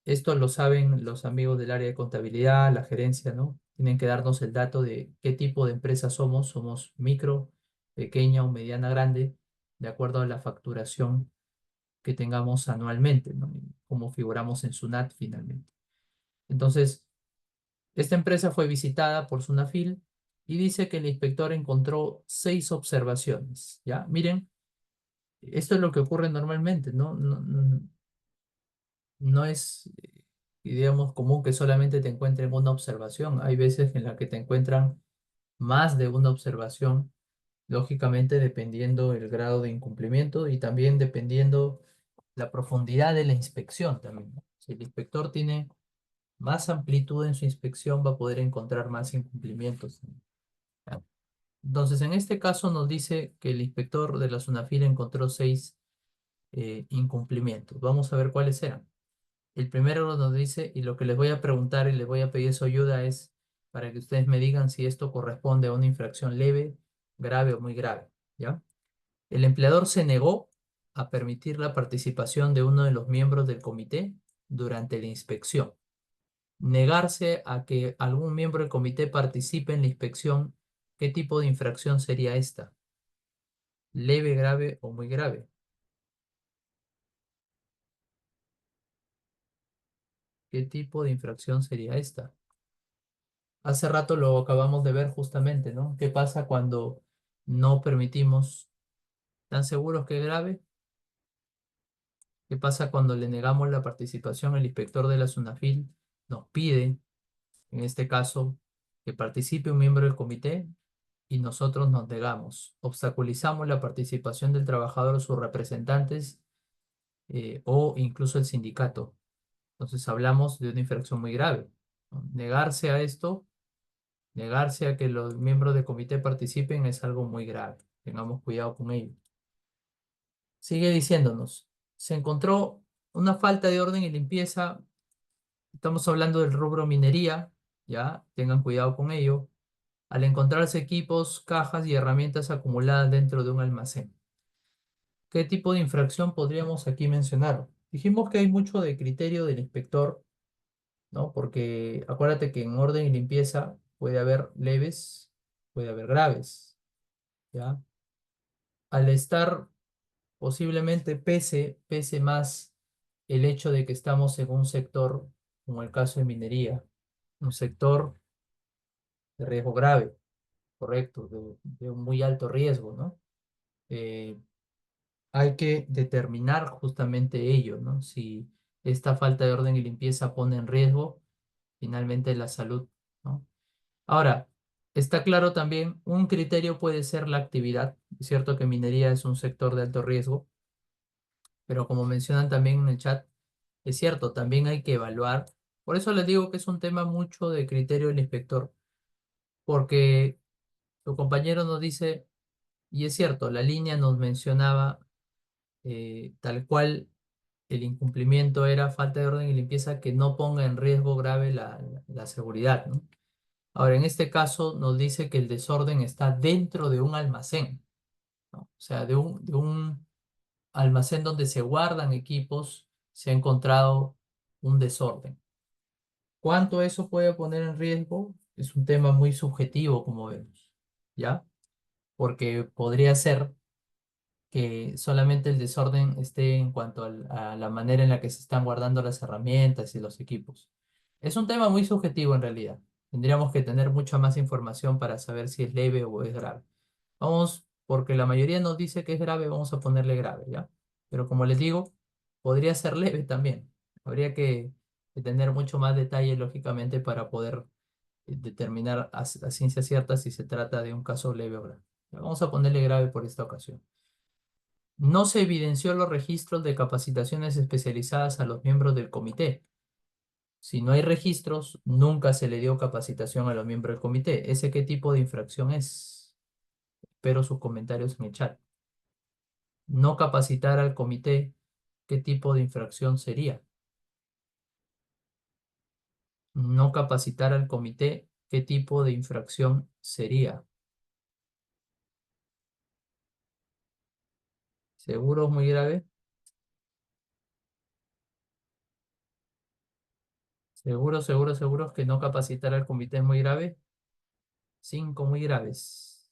Speaker 1: esto lo saben los amigos del área de contabilidad, la gerencia, ¿no? Tienen que darnos el dato de qué tipo de empresa somos. Somos micro, pequeña o mediana grande, de acuerdo a la facturación que tengamos anualmente, ¿no? Como figuramos en SUNAT finalmente. Entonces, esta empresa fue visitada por SUNAFIL y dice que el inspector encontró 6 observaciones, ¿ya? Miren, esto es lo que ocurre normalmente, ¿no? No es, digamos, común que solamente te encuentren una observación. Hay veces en la que te encuentran más de una observación, lógicamente dependiendo el grado de incumplimiento y también dependiendo la profundidad de la inspección también, ¿no? Si el inspector tiene más amplitud en su inspección, va a poder encontrar más incumplimientos, ¿ya? Entonces, en este caso nos dice que el inspector de la SUNAFIL encontró 6 incumplimientos. Vamos a ver cuáles eran. El primero nos dice, y lo que les voy a preguntar y les voy a pedir su ayuda es para que ustedes me digan si esto corresponde a una infracción leve, grave o muy grave, ¿ya? El empleador se negó a permitir la participación de uno de los miembros del comité durante la inspección. Negarse a que algún miembro del comité participe en la inspección, ¿qué tipo de infracción sería esta? ¿Leve, grave o muy grave? ¿Qué tipo de infracción sería esta? Hace rato lo acabamos de ver justamente, ¿no? ¿Qué pasa cuando no permitimos? ¿Tan seguros que es grave? ¿Qué pasa cuando le negamos la participación? El inspector de la SUNAFIL nos pide, en este caso, que participe un miembro del comité y nosotros nos negamos. Obstaculizamos la participación del trabajador o sus representantes o incluso el sindicato. Entonces hablamos de una infracción muy grave, ¿no? Negarse a esto, negarse a que los miembros del comité participen es algo muy grave. Tengamos cuidado con ello. Sigue diciéndonos, se encontró una falta de orden y limpieza. Estamos hablando del rubro minería, ya, tengan cuidado con ello. Al encontrarse equipos, cajas y herramientas acumuladas dentro de un almacén. ¿Qué tipo de infracción podríamos aquí mencionar? Dijimos que hay mucho de criterio del inspector, ¿no? Porque acuérdate que en orden y limpieza puede haber leves, puede haber graves, ¿ya? Al estar posiblemente pese más el hecho de que estamos en un sector, como el caso de minería, un sector de riesgo grave, correcto, de un muy alto riesgo, ¿no? Eh, Hay que determinar justamente ello, ¿no? Si esta falta de orden y limpieza pone en riesgo finalmente la salud, ¿no? Ahora, está claro también, un criterio puede ser la actividad. Es cierto que minería es un sector de alto riesgo, pero como mencionan también en el chat, es cierto, también hay que evaluar. Por eso les digo que es un tema mucho de criterio del inspector, porque tu compañero nos dice, y es cierto, la línea nos mencionaba tal cual el incumplimiento era falta de orden y limpieza que no ponga en riesgo grave la seguridad, ¿no? Ahora, en este caso nos dice que el desorden está dentro de un almacén, ¿no? O sea, de un almacén donde se guardan equipos, se ha encontrado un desorden. ¿Cuánto eso puede poner en riesgo? Es un tema muy subjetivo, como vemos, ¿ya? Porque podría ser que solamente el desorden esté en cuanto a la manera en la que se están guardando las herramientas y los equipos. Es un tema muy subjetivo en realidad. Tendríamos que tener mucha más información para saber si es leve o es grave. Vamos, porque la mayoría nos dice que es grave, vamos a ponerle grave, ¿ya? Pero como les digo, podría ser leve también. Habría que tener mucho más detalle, lógicamente, para poder determinar a ciencia cierta si se trata de un caso leve o grave. Vamos a ponerle grave por esta ocasión. No se evidenció los registros de capacitaciones especializadas a los miembros del comité. Si no hay registros, nunca se le dio capacitación a los miembros del comité. ¿Ese qué tipo de infracción es? Espero sus comentarios en el chat. No capacitar al comité, ¿qué tipo de infracción sería? No capacitar al comité, ¿qué tipo de infracción sería? ¿Seguro muy grave? ¿Seguro que no capacitar al comité es muy grave? 5 muy graves.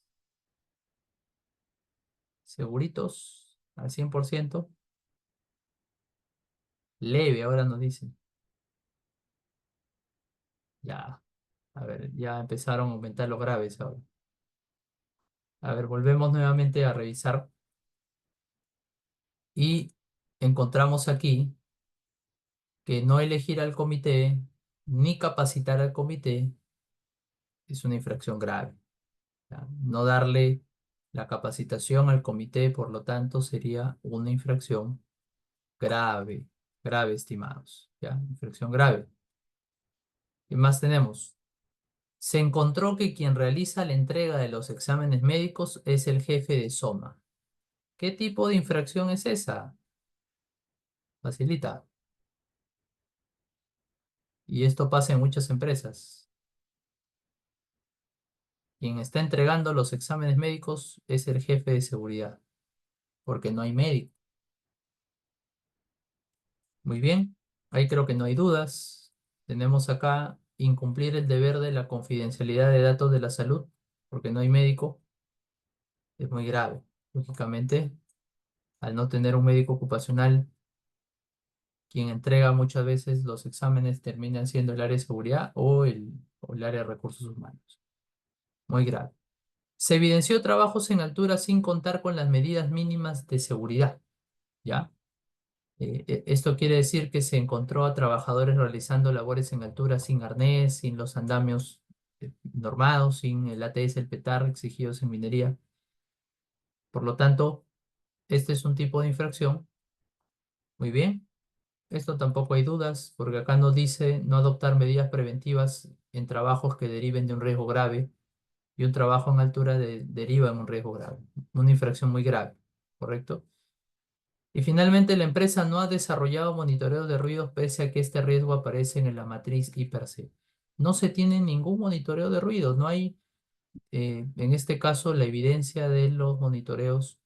Speaker 1: ¿Seguritos? ¿Al 100%? Leve, ahora nos dicen. Ya, a ver, ya empezaron a aumentar los graves ahora. A ver, volvemos nuevamente a revisar y encontramos aquí que no elegir al comité ni capacitar al comité es una infracción grave. ¿Ya? No darle la capacitación al comité, por lo tanto, sería una infracción grave, grave, estimados. ¿Ya? Infracción grave. ¿Qué más tenemos? Se encontró que quien realiza la entrega de los exámenes médicos es el jefe de SOMA. ¿Qué tipo de infracción es esa? Facilita. Y esto pasa en muchas empresas. Quien está entregando los exámenes médicos es el jefe de seguridad, porque no hay médico. Muy bien, ahí creo que no hay dudas. Tenemos acá incumplir el deber de la confidencialidad de datos de la salud, porque no hay médico, es muy grave. Lógicamente, al no tener un médico ocupacional, quien entrega muchas veces los exámenes terminan siendo el área de seguridad o el área de recursos humanos. Muy grave. Se evidenció trabajos en altura sin contar con las medidas mínimas de seguridad, ¿ya? Esto quiere decir que se encontró a trabajadores realizando labores en altura sin arnés, sin los andamios normados, sin el ATS, el PETAR exigidos en minería. Por lo tanto, este es un tipo de infracción. Muy bien. Esto tampoco hay dudas, porque acá nos dice no adoptar medidas preventivas en trabajos que deriven de un riesgo grave y un trabajo en altura deriva en un riesgo grave, una infracción muy grave, ¿correcto? Y finalmente, la empresa no ha desarrollado monitoreo de ruidos pese a que este riesgo aparece en la matriz IPRC. No se tiene ningún monitoreo de ruidos, no hay, en este caso, la evidencia de los monitoreos,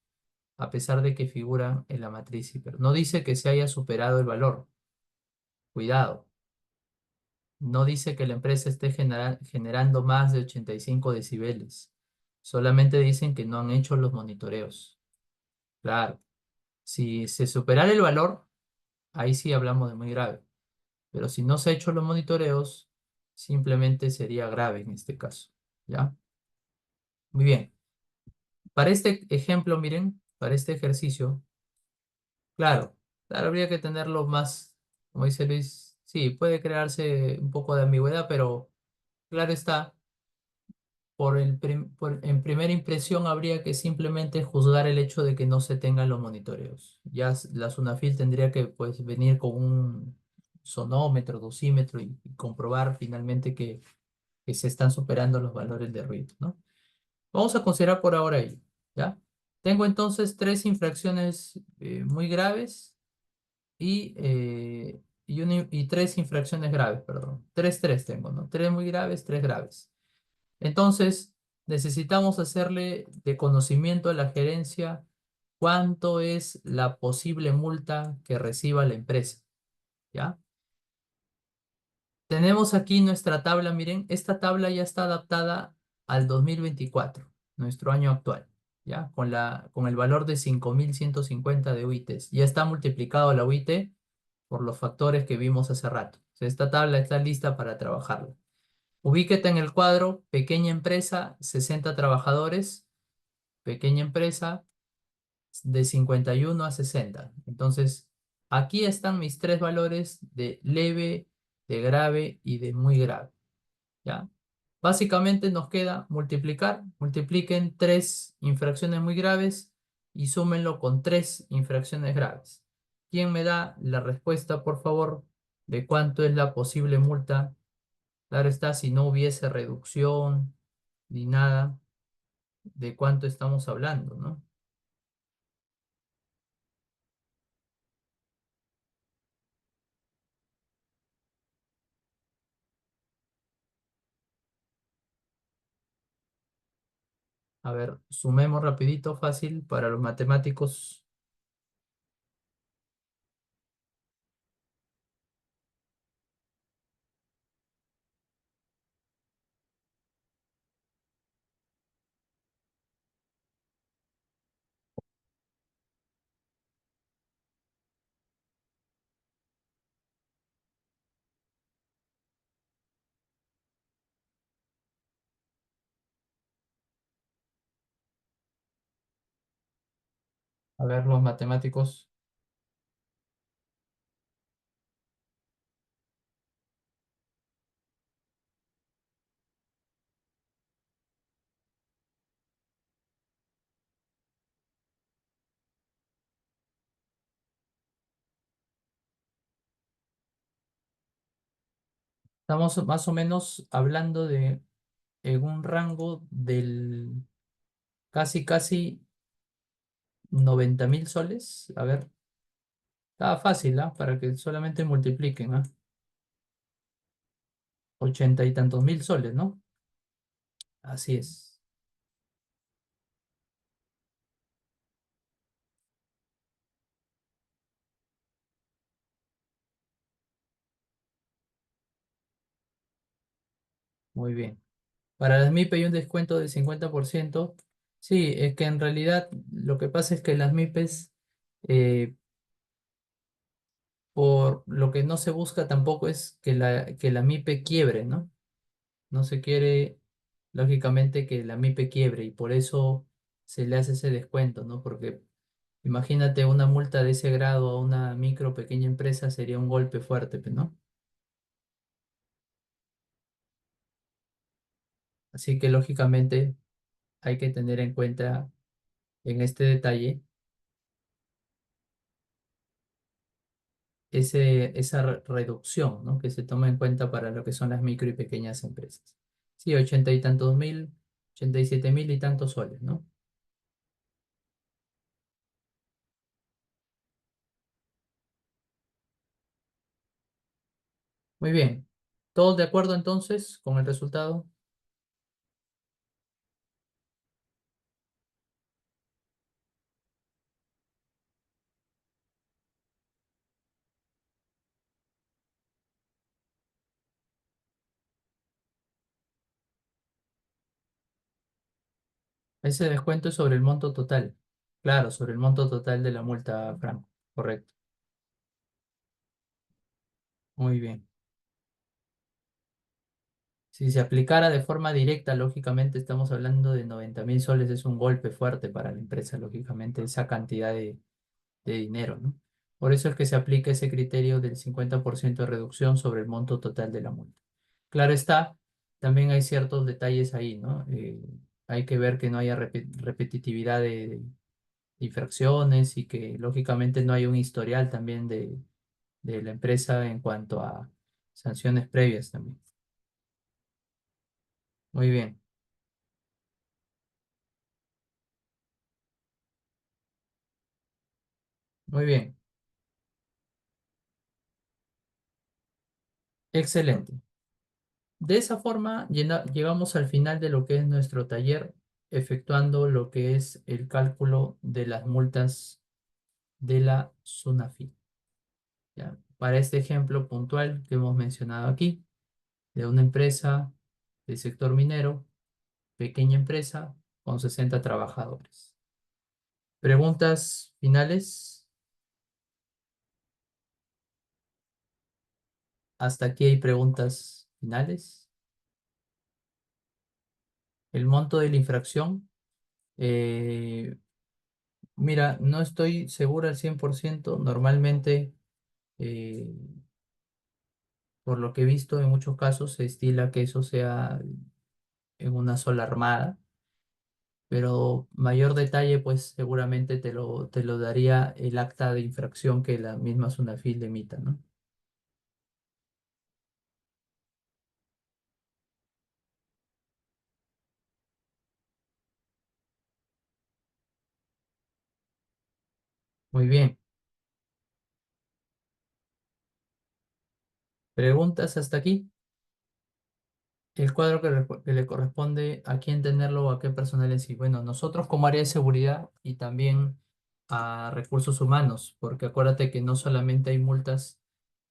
Speaker 1: a pesar de que figuran en la matriz IPR. No dice que se haya superado el valor, cuidado. No dice que la empresa esté generando más de 85 decibeles. Solamente dicen que no han hecho los monitoreos. Claro, si se superara el valor, ahí sí hablamos de muy grave. Pero si no se ha hecho los monitoreos, simplemente sería grave en este caso. ¿Ya? Muy bien. Para este ejemplo, miren, para este ejercicio, claro, claro, habría que tenerlo más, como dice Luis, sí, puede crearse un poco de ambigüedad, pero claro está, en primera impresión habría que simplemente juzgar el hecho de que no se tengan los monitoreos. Ya la SUNAFIL tendría que pues, venir con un sonómetro, dosímetro y comprobar finalmente que se están superando los valores de ruido, ¿no? Vamos a considerar por ahora ello, ¿ya? Tengo entonces tres infracciones muy graves y tres infracciones graves, perdón. Tres tengo, ¿no? Tres muy graves, tres graves. Entonces, necesitamos hacerle de conocimiento a la gerencia cuánto es la posible multa que reciba la empresa, ¿ya? Tenemos aquí nuestra tabla, miren, esta tabla ya está adaptada al 2024, nuestro año actual, ¿ya? Con el valor de 5.150 de UITs. Ya está multiplicado la UIT por los factores que vimos hace rato. O sea, esta tabla está lista para trabajarla. Ubíquete en el cuadro, pequeña empresa, 60 trabajadores, pequeña empresa de 51 a 60. Entonces, aquí están mis tres valores de leve, de grave y de muy grave, ¿ya? Básicamente nos queda multiplicar, multipliquen tres infracciones muy graves y súmenlo con tres infracciones graves. ¿Quién me da la respuesta, por favor, de cuánto es la posible multa? Claro está, si no hubiese reducción ni nada, de cuánto estamos hablando, ¿no? A ver, sumemos rapidito, fácil para los matemáticos. A ver, los matemáticos. Estamos más o menos hablando de en un rango del casi 90.000 soles. A ver, estaba fácil, ¿ah? Para que solamente multipliquen, ¿ah? 80 y tantos mil soles, ¿no? Así es. Muy bien. Para las MIPE hay un descuento del 50%. Sí, es que en realidad lo que pasa es que las MIPES, eh, por lo que no se busca tampoco es que la MIPE quiebre, ¿no? No se quiere, lógicamente, que la MIPE quiebre y por eso se le hace ese descuento, ¿no? Porque imagínate una multa de ese grado a una micro o pequeña empresa sería un golpe fuerte, pues, ¿no? Así que lógicamente hay que tener en cuenta en este detalle esa reducción, ¿no? Que se toma en cuenta para lo que son las micro y pequeñas empresas. Sí, 80 y tantos mil, 87.000 y tantos soles, ¿no? Muy bien. ¿Todos de acuerdo entonces con el resultado? Ese descuento es sobre el monto total. Claro, sobre el monto total de la multa, Franco. Correcto. Muy bien. Si se aplicara de forma directa, lógicamente estamos hablando de 90.000 soles, es un golpe fuerte para la empresa, lógicamente, esa cantidad de dinero, ¿no? Por eso es que se aplica ese criterio del 50% de reducción sobre el monto total de la multa. Claro está, también hay ciertos detalles ahí, ¿no? Hay que ver que no haya repetitividad de infracciones y que lógicamente no hay un historial también de la empresa en cuanto a sanciones previas también. Muy bien, muy bien. Excelente. De esa forma llegamos al final de lo que es nuestro taller, efectuando lo que es el cálculo de las multas de la SUNAFI. ¿Ya? Para este ejemplo puntual que hemos mencionado aquí, de una empresa del sector minero, pequeña empresa con 60 trabajadores. ¿Preguntas finales? Hasta aquí hay preguntas finales. El monto de la infracción. eh, Mira, no estoy segura al 100%. Normalmente, eh, por lo que he visto, en muchos casos se estila que eso sea en una sola armada, pero mayor detalle pues seguramente te lo daría el acta de infracción que la misma Sunafil emita, ¿no? Muy bien. ¿Preguntas hasta aquí? El cuadro que le corresponde a quién tenerlo o a qué personal en sí. Bueno, nosotros como área de seguridad y también a recursos humanos, porque acuérdate que no solamente hay multas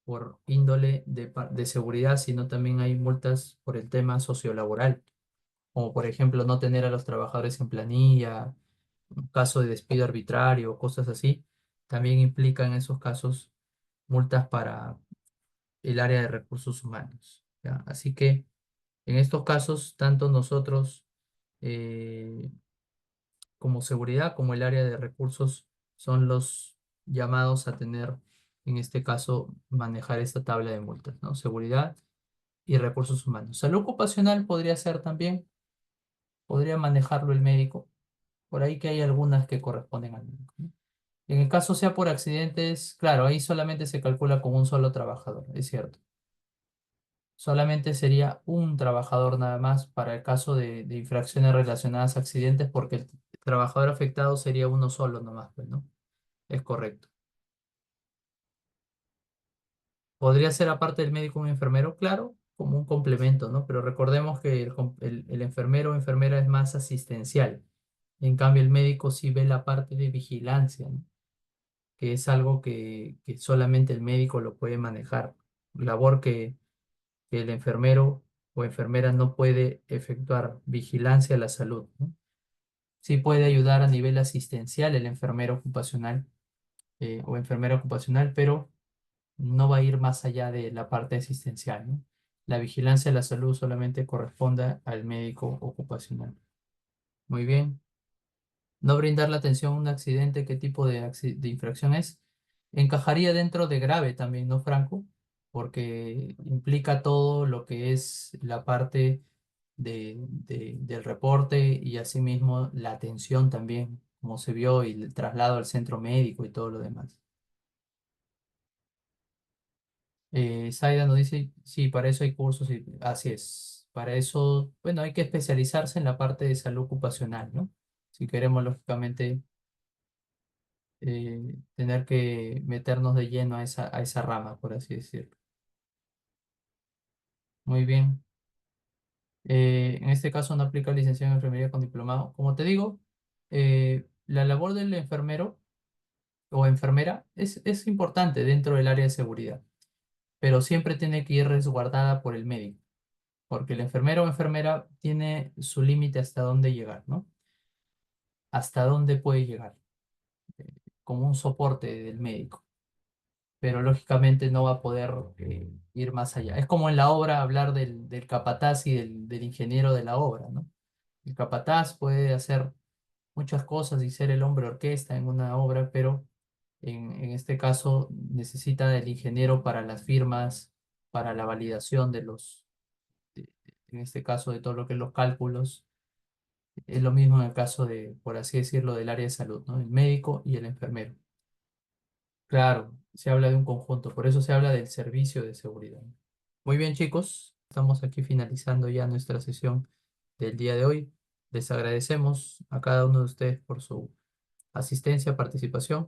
Speaker 1: por índole de seguridad, sino también hay multas por el tema sociolaboral, como por ejemplo no tener a los trabajadores en planilla, un caso de despido arbitrario, cosas así. También implican en esos casos multas para el área de recursos humanos, ¿ya? Así que en estos casos, tanto nosotros eh, como seguridad, como el área de recursos, son los llamados a tener, en este caso, manejar esta tabla de multas, ¿no? Seguridad y recursos humanos. Salud ocupacional podría ser también, podría manejarlo el médico. Por ahí que hay algunas que corresponden al médico, ¿no? En el caso sea por accidentes, claro, ahí solamente se calcula con un solo trabajador, es cierto. Solamente sería un trabajador nada más para el caso de infracciones relacionadas a accidentes, porque el trabajador afectado sería uno solo nomás, pues, ¿no? Es correcto. Podría ser aparte del médico un enfermero, claro, como un complemento, ¿no? Pero recordemos que el enfermero o enfermera es más asistencial. En cambio, el médico sí ve la parte de vigilancia, ¿no? Que es algo que solamente el médico lo puede manejar. Labor que el enfermero o enfermera no puede efectuar vigilancia a la salud, ¿no? Sí puede ayudar a nivel asistencial el enfermero ocupacional o enfermera ocupacional, pero no va a ir más allá de la parte asistencial, ¿no? La vigilancia de la salud solamente corresponde al médico ocupacional. Muy bien. No brindar la atención a un accidente, ¿qué tipo de infracción es? Encajaría dentro de grave también, ¿no, Franco? Porque implica todo lo que es la parte del reporte y asimismo la atención también, como se vio, y el traslado al centro médico y todo lo demás. Zaida nos dice, sí, para eso hay cursos y así es. Para eso, bueno, hay que especializarse en la parte de salud ocupacional, ¿no? Si queremos, lógicamente, tener que meternos de lleno a esa rama, por así decirlo. Muy bien. En este caso no aplica licenciado en enfermería con diplomado. Como te digo, la labor del enfermero o enfermera es importante dentro del área de seguridad, pero siempre tiene que ir resguardada por el médico, porque el enfermero o enfermera tiene su límite hasta dónde llegar, ¿no? Hasta dónde puede llegar, como un soporte del médico, pero lógicamente no va a poder ir más allá. Es como en la obra hablar del capataz y del ingeniero de la obra, ¿no? El capataz puede hacer muchas cosas y ser el hombre orquesta en una obra, pero en este caso necesita del ingeniero para las firmas, para la validación en este caso de todo lo que es los cálculos. Es lo mismo en el caso de, por así decirlo, del área de salud, ¿no? El médico y el enfermero. Claro, se habla de un conjunto, por eso se habla del servicio de seguridad. Muy bien, chicos, estamos aquí finalizando ya nuestra sesión del día de hoy. Les agradecemos a cada uno de ustedes por su asistencia, participación